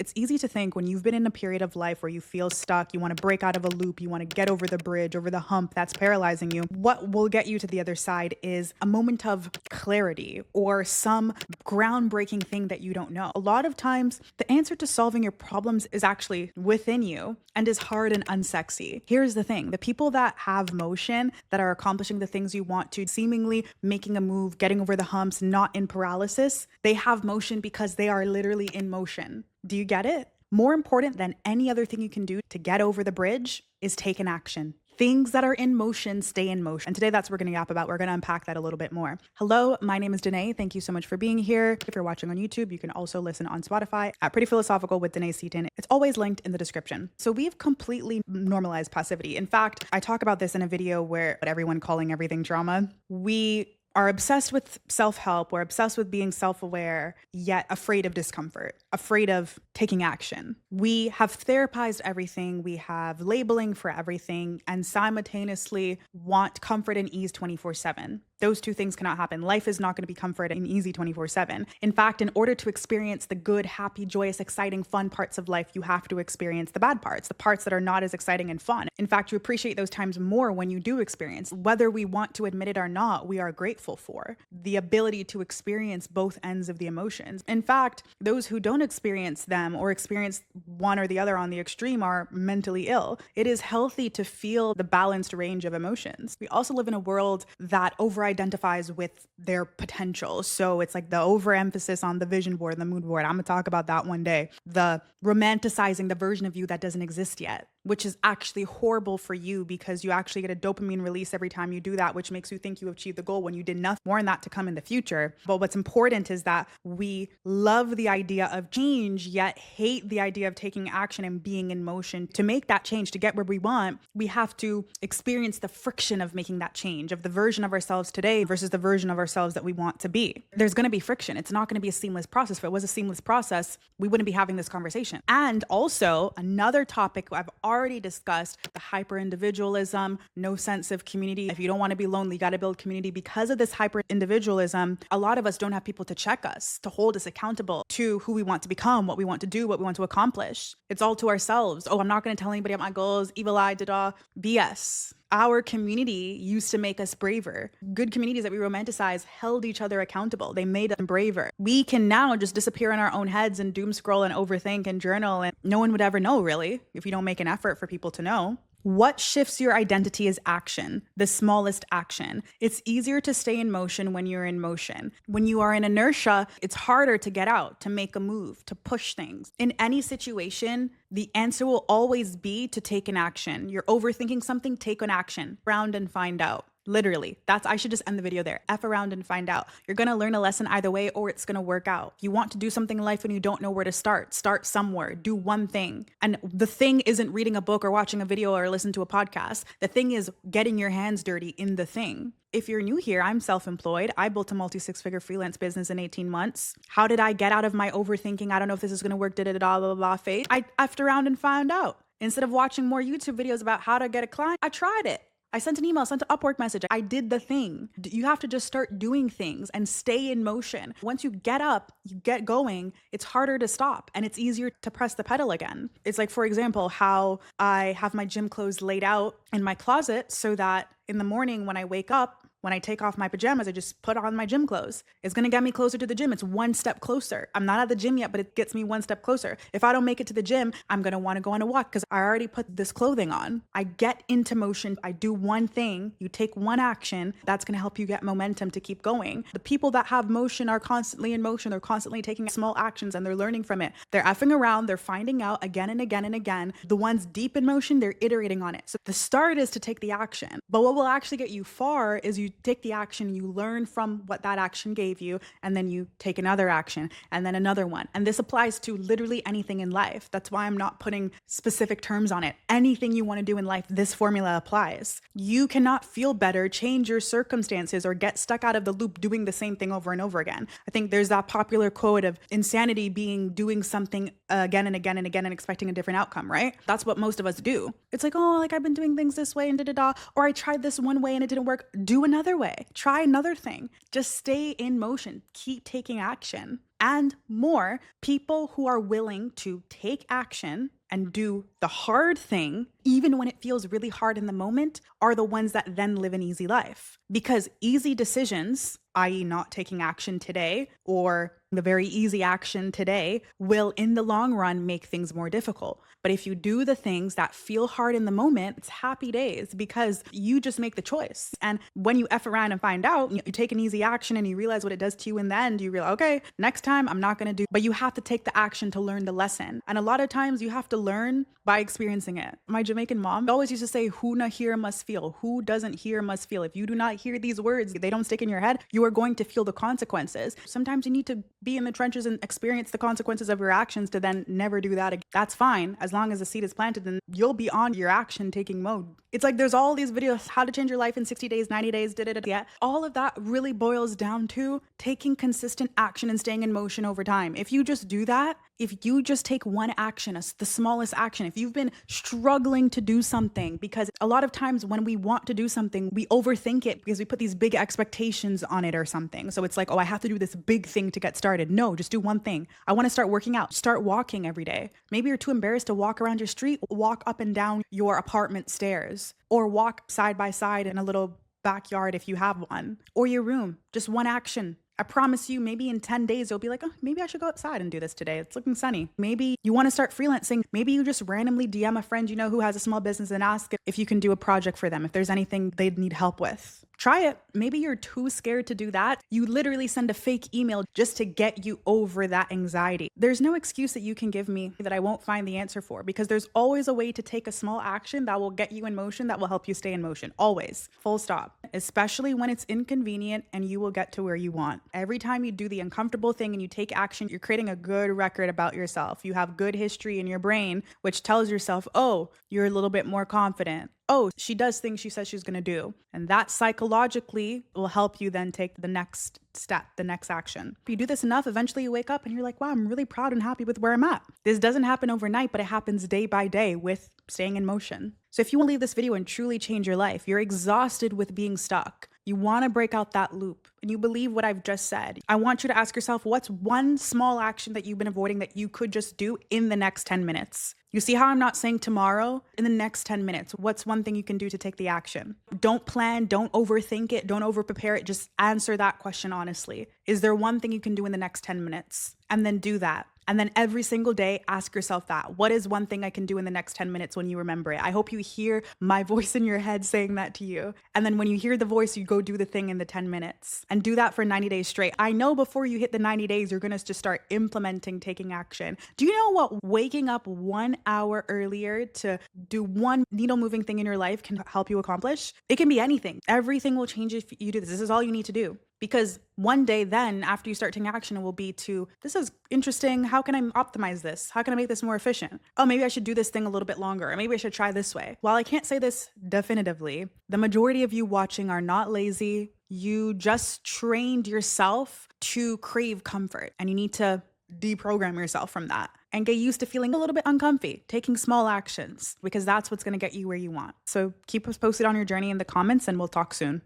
It's easy to think when you've been in a period of life where you feel stuck, you want to break out of a loop, you want to get over the bridge, over the hump that's paralyzing you. What will get you to the other side is a moment of clarity or some groundbreaking thing that you don't know. A lot of times, the answer to solving your problems is actually within you and is hard and unsexy. Here's the thing. The people that have motion, that are accomplishing the things you want to, seemingly making a move, getting over the humps, not in paralysis, they have motion because they are literally in motion. Do you get it? More important than any other thing you can do to get over the bridge is take an action. Things that are in motion stay in motion. And today that's what we're going to yap about. We're going to unpack that a little bit more. Hello, my name is Danae. Thank you so much for being here. If you're watching on YouTube, you can also listen on Spotify at Pretty Philosophical with Danae Seaton. It's always linked in the description. So we've completely normalized passivity. In fact, I talk about this in a video where everyone calling everything drama. We are obsessed with self-help. We're obsessed with being self-aware, yet afraid of discomfort, afraid of taking action. We have therapized everything. We have labeling for everything and simultaneously want comfort and ease 24/7. Those two things cannot happen. Life is not going to be comfort and easy 24/7. In fact, in order to experience the good, happy, joyous, exciting, fun parts of life, you have to experience the bad parts, the parts that are not as exciting and fun. In fact, you appreciate those times more when you do experience. Whether we want to admit it or not, we are grateful for the ability to experience both ends of the emotions. In fact, those who don't experience them or experience one or the other on the extreme are mentally ill. It is healthy to feel the balanced range of emotions. We also live in a world that over-identifies with their potential. So it's like the overemphasis on the vision board, the mood board. I'm gonna talk about that one day. The romanticizing the version of you that doesn't exist yet, which is actually horrible for you because you actually get a dopamine release every time you do that, which makes you think you achieved the goal when you did nothing more than that to come in the future. But what's important is that we love the idea of change, yet hate the idea of taking action and being in motion. To make that change, to get where we want, we have to experience the friction of making that change, of the version of ourselves today versus the version of ourselves that we want to be. There's going to be friction. It's not going to be a seamless process. If it was a seamless process, we wouldn't be having this conversation. And also another topic I've already discussed, the hyper individualism, no sense of community. If you don't want to be lonely, you got to build community. Because of this hyper individualism, a lot of us don't have people to check us, to hold us accountable to who we want to become, what we want to do, what we want to accomplish. It's all to ourselves. Oh, I'm not going to tell anybody about my goals, evil eye, BS. Our community used to make us braver. Good communities that we romanticize held each other accountable. They made them braver. We can now just disappear in our own heads and doom scroll and overthink and journal, and no one would ever know, really, if you don't make an effort for people to know. What shifts your identity is action, the smallest action. It's easier to stay in motion when you're in motion. When you are in inertia, it's harder to get out, to make a move, to push things. In any situation, the answer will always be to take an action. You're overthinking something, take an action. Round and find out. Literally, I should just end the video there. F around and find out. You're going to learn a lesson either way, or it's going to work out. If you want to do something in life and you don't know where to start somewhere. Do one thing. And the thing isn't reading a book or watching a video or listen to a podcast. The thing is getting your hands dirty in the thing. If you're new here, I'm self-employed. I built a multi-six-figure freelance business in 18 months. How did I get out of my overthinking? I don't know if this is going to work, blah, blah, blah, phase. I effed around and found out. Instead of watching more YouTube videos about how to get a client, I tried it. I sent an email, sent an Upwork message. I did the thing. You have to just start doing things and stay in motion. Once you get up, you get going, it's harder to stop and it's easier to press the pedal again. It's like, for example, how I have my gym clothes laid out in my closet so that in the morning when I wake up, when I take off my pajamas, I just put on my gym clothes. It's going to get me closer to the gym. It's one step closer. I'm not at the gym yet, but it gets me one step closer. If I don't make it to the gym, I'm going to want to go on a walk because I already put this clothing on. I get into motion. I do one thing. You take one action. That's going to help you get momentum to keep going. The people that have motion are constantly in motion. They're constantly taking small actions and they're learning from it. They're effing around. They're finding out again and again and again. The ones deep in motion, they're iterating on it. So the start is to take the action. But what will actually get you far is you take the action, you learn from what that action gave you, and then you take another action and then another one. And this applies to literally anything in life. That's why I'm not putting specific terms on it. Anything you want to do in life, this formula applies. You cannot feel better, change your circumstances, or get stuck out of the loop doing the same thing over and over again. I think there's that popular quote of insanity being doing something again and again and again and expecting a different outcome, right? That's what most of us do. It's like, oh, like I've been doing things this way and da-da-da, or I tried this one way and it didn't work. Do another way. Try another thing. Just stay in motion. Keep taking action. and more. People who are willing to take action and do the hard thing, even when it feels really hard in the moment, are the ones that then live an easy life. Because easy decisions, i.e., not taking action today, or the very easy action today, will in the long run make things more difficult. But if you do the things that feel hard in the moment, it's happy days because you just make the choice. And when you F around and find out, you take an easy action and you realize what it does to you in the end, you realize, okay, next time I'm not going to do, but you have to take the action to learn the lesson. And a lot of times you have to learn by experiencing it. My Jamaican mom always used to say, who not hear must feel. Who doesn't hear must feel. If you do not hear these words, they don't stick in your head, you are going to feel the consequences. Sometimes you need to be in the trenches and experience the consequences of your actions to then never do that again. That's fine. As long as the seed is planted, then you'll be on your action taking mode. It's like there's all these videos, how to change your life in 60 days, 90 days, yeah. All of that really boils down to taking consistent action and staying in motion over time. If you just do that, if you just take one action, the smallest action, if you've been struggling to do something, because a lot of times when we want to do something, we overthink it because we put these big expectations on it or something. So it's like, oh, I have to do this big thing to get started. No, just do one thing. I want to start working out. Start walking every day. Maybe you're too embarrassed to walk around your street, walk up and down your apartment stairs, or walk side by side in a little backyard if you have one, or your room. Just one action. I promise you, maybe in 10 days, you'll be like, oh, maybe I should go outside and do this today. It's looking sunny. Maybe you want to start freelancing. Maybe you just randomly DM a friend you know who has a small business and ask if you can do a project for them, if there's anything they'd need help with. Try it. Maybe you're too scared to do that. You literally send a fake email just to get you over that anxiety. There's no excuse that you can give me that I won't find the answer for, because there's always a way to take a small action that will get you in motion, that will help you stay in motion. Always. Full stop. Especially when it's inconvenient, and you will get to where you want. Every time you do the uncomfortable thing and you take action, you're creating a good record about yourself. You have good history in your brain, which tells yourself, oh, you're a little bit more confident. Oh, she does things she says she's going to do. And that psychologically will help you then take the next step, the next action. If you do this enough, eventually you wake up and you're like, wow, I'm really proud and happy with where I'm at. This doesn't happen overnight, but it happens day by day with staying in motion. So if you want to leave this video and truly change your life, you're exhausted with being stuck, you want to break out that loop, and you believe what I've just said, I want you to ask yourself, what's one small action that you've been avoiding that you could just do in the next 10 minutes? You see how I'm not saying tomorrow? In the next 10 minutes, what's one thing you can do to take the action? Don't plan, don't overthink it, don't overprepare it. Just answer that question honestly. Is there one thing you can do in the next 10 minutes? And then do that. And then every single day, ask yourself that. What is one thing I can do in the next 10 minutes when you remember it? I hope you hear my voice in your head saying that to you. And then when you hear the voice, you go do the thing in the 10 minutes. And do that for 90 days straight. I know before you hit the 90 days, you're going to just start implementing taking action. Do you know what waking up 1 hour earlier to do one needle moving thing in your life can help you accomplish? It can be anything. Everything will change if you do this. This is all you need to do. Because one day then, after you start taking action, it will be to, this is interesting. How can I optimize this? How can I make this more efficient? Oh, maybe I should do this thing a little bit longer. Or maybe I should try this way. While I can't say this definitively, the majority of you watching are not lazy. You just trained yourself to crave comfort, and you need to deprogram yourself from that and get used to feeling a little bit uncomfy, taking small actions, because that's what's going to get you where you want. So keep us posted on your journey in the comments, and we'll talk soon.